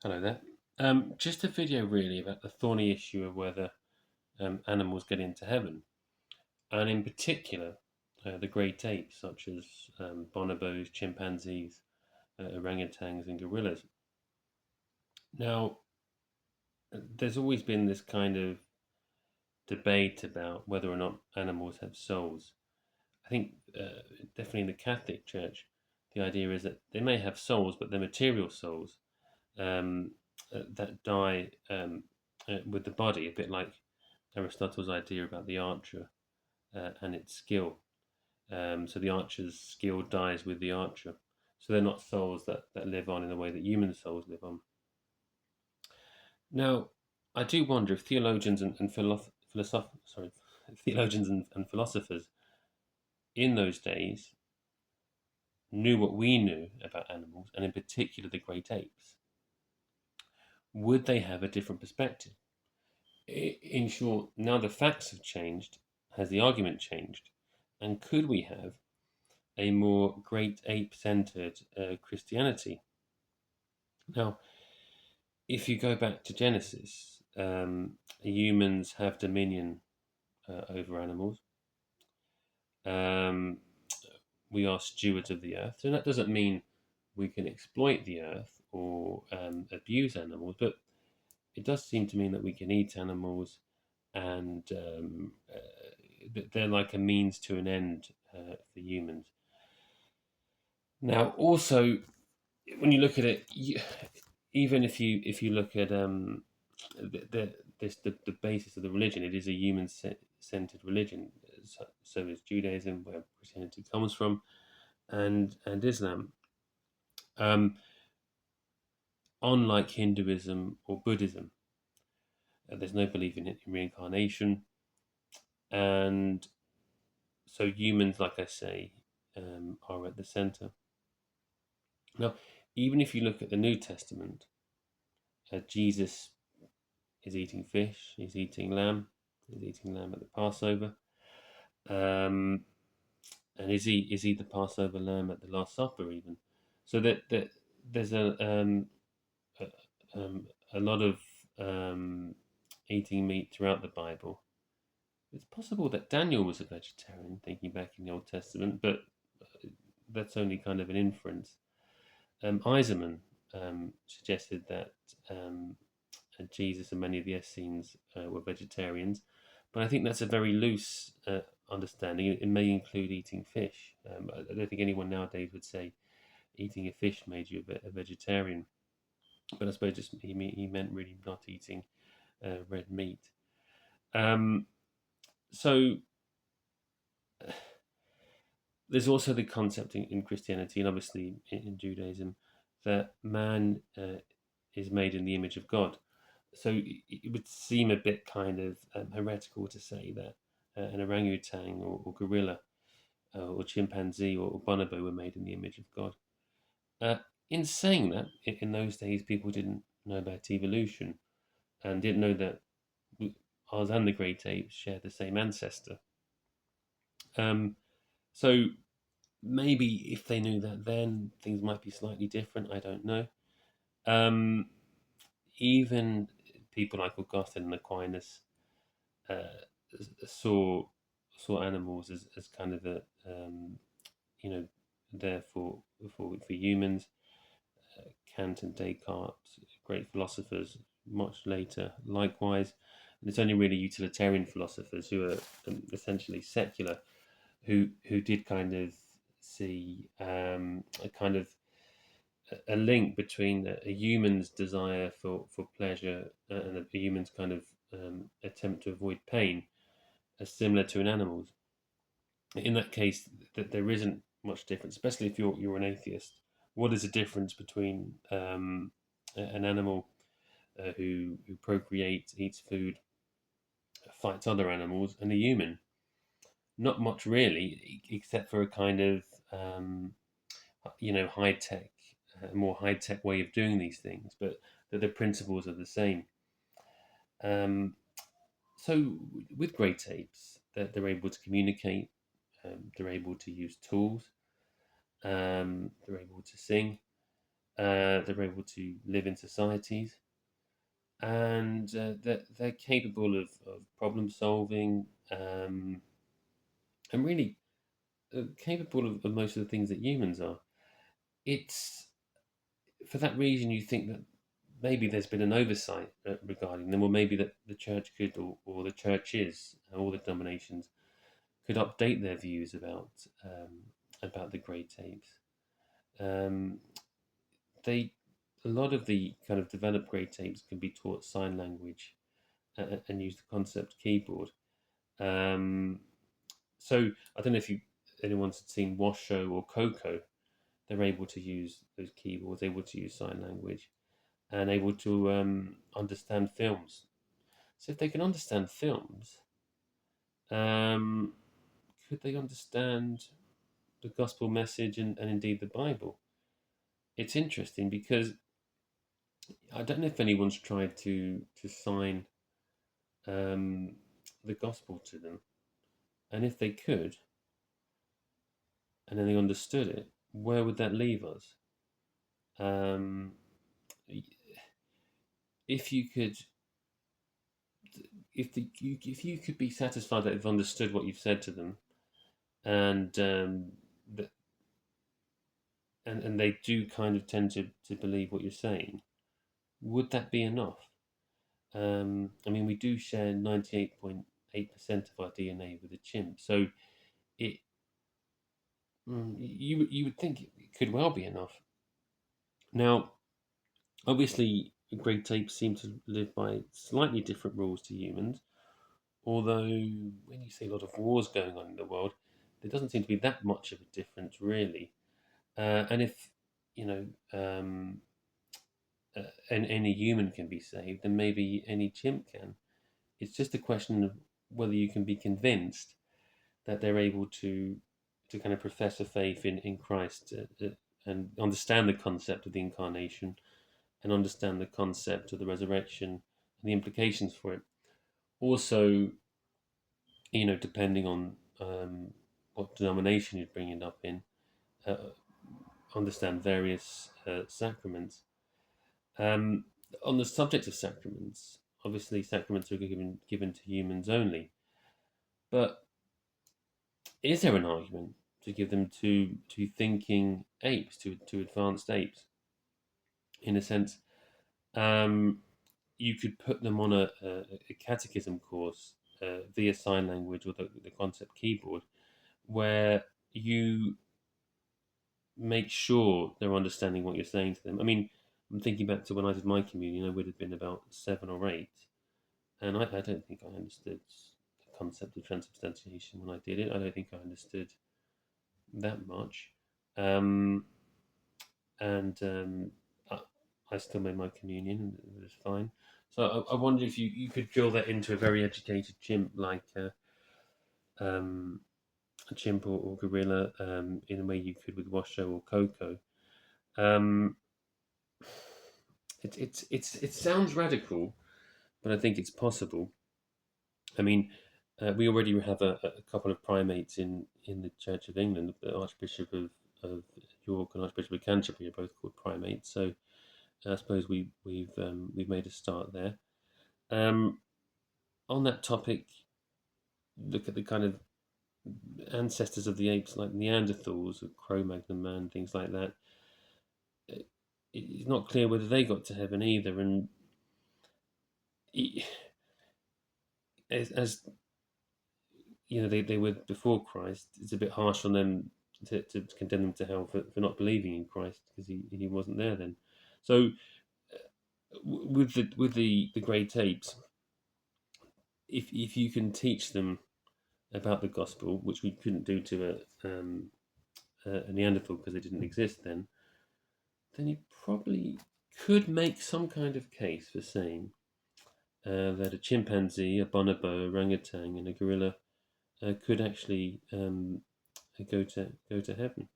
Hello there. Just a video really about the thorny issue of whether animals get into heaven, and in particular, the great apes such as bonobos, chimpanzees, orangutans, and gorillas. Now, there's always been this kind of debate about whether or not animals have souls. I think definitely in the Catholic Church, the idea is that they may have souls, but they're material souls um, that die with the body, a bit like Aristotle's idea about the archer and its skill. So the archer's skill dies with the archer. So they're not souls that live on in the way that human souls live on. Now, I do wonder if theologians theologians and philosophers in those days knew what we knew about animals, and in particular the great apes, would they have a different perspective? In short, now the facts have changed, has the argument changed, and could we have a more great ape centered Christianity? Now, if you go back to Genesis, humans have dominion over animals. Um, we are stewards of the earth, and that doesn't mean we can exploit the earth or abuse animals, but it does seem to mean that we can eat animals, and they're like a means to an end for humans. Now, also, when you look at it, even if you look at the basis of the religion, it is a human centered religion. So is Judaism, where Christianity comes from, and Islam. Um, Unlike Hinduism or Buddhism, there's no belief in reincarnation, and so humans, like I say, are at the center. Now, even if you look at the New Testament, Jesus is eating fish, he's eating lamb, he's eating lamb at the Passover. Um, and is he the Passover lamb at the Last Supper even? So that there's a, a lot of um, eating meat throughout the Bible. It's possible that Daniel was a vegetarian, thinking back in the Old Testament, but that's only kind of an inference. Eisenman suggested that Jesus and many of the Essenes were vegetarians, but I think that's a very loose understanding. It may include eating fish. I don't think anyone nowadays would say eating a fish made you a vegetarian, but I suppose just he meant really not eating red meat. Um, so there's also the concept in Christianity and obviously in Judaism that man is made in the image of God. So it would seem a bit kind of heretical to say that an orangutan or gorilla or chimpanzee or bonobo were made in the image of God. Uh, in saying that, in those days, people didn't know about evolution and didn't know that ours and the great apes share the same ancestor. Um, so maybe if they knew that then, things might be slightly different. I don't know. Um, Even people like Augustine and Aquinas uh, saw animals as kind of a you know there for humans. Kant and Descartes, great philosophers, much later likewise. And it's only really utilitarian philosophers who are essentially secular who did kind of see a kind of a link between a human's desire for pleasure and a human's kind of attempt to avoid pain as similar to an animal's. In that case, that there isn't much difference, especially if you're an atheist. What is the difference between an animal who procreates, eats food, fights other animals, and a human? Not much really, except for a kind of high tech, more high tech way of doing these things, but the principles are the same. Um, so with great apes, they're able to communicate, they're able to use tools, they're able to sing, They're able to live in societies, and they're capable of problem solving, and really capable of most of the things that humans are. It's for that reason you think that maybe there's been an oversight regarding them, or maybe that the church could, or the churches, all the denominations could update their views about the great tapes. Um, they A lot of the kind of developed grade tapes can be taught sign language and use the concept keyboard. Um, so I don't know if anyone's seen Washoe or Coco. They're able to use those keyboards, able to use sign language, and able to understand films. So if they can understand films, um, could they understand the gospel message and indeed the Bible? It's interesting because I don't know if anyone's tried to sign um, the gospel to them, and if they could, and then they understood it, where would that leave us? Um, if you could, if you could be satisfied that they've understood what you've said to them, and that and they do kind of tend to believe what you're saying, would that be enough? I mean, we do share 98.8% of our DNA with a chimp, so it you would think it could well be enough. Now, obviously, great tapes seem to live by slightly different rules to humans. Although, when you see a lot of wars going on in the world, there doesn't seem to be that much of a difference, really. And if you know, and any human can be saved, then maybe any chimp can. It's just a question of whether you can be convinced that they're able to kind of profess a faith in Christ, and understand the concept of the incarnation, and understand the concept of the resurrection and the implications for it. Also, depending on what denomination you're bringing up in, uh, understand various sacraments. Um, on the subject of sacraments, obviously sacraments are given to humans only, but is there an argument to give them to thinking apes, to advanced apes? In a sense, um, you could put them on a catechism course via sign language or the concept keyboard, where you make sure they're understanding what you're saying to them. I mean, I'm thinking back to when I did my communion. I would have been about 7 or 8, and I don't think I understood the concept of transubstantiation when I did it. I don't think I understood that much, um, and I, I still made my communion, and it was fine. So I wonder if you could drill that into a very educated chimp like a chimp or gorilla, in a way you could with Washoe or Coco. Um, it sounds radical, but I think it's possible. I mean, we already have a couple of primates in the Church of England. The Archbishop of York and Archbishop of Canterbury are both called primates. So I suppose we've made a start there. Um, on that topic, look at the kind of ancestors of the apes, like Neanderthals or Cro-Magnon man, things like that. It's not clear whether they got to heaven either, and as they were before Christ. It's a bit harsh on them to condemn them to hell for not believing in Christ, because he wasn't there then. So with the great apes, if you can teach them about the gospel, which we couldn't do to a Neanderthal because they didn't exist then you probably could make some kind of case for saying that a chimpanzee, a bonobo, orangutan, and a gorilla could actually go to heaven.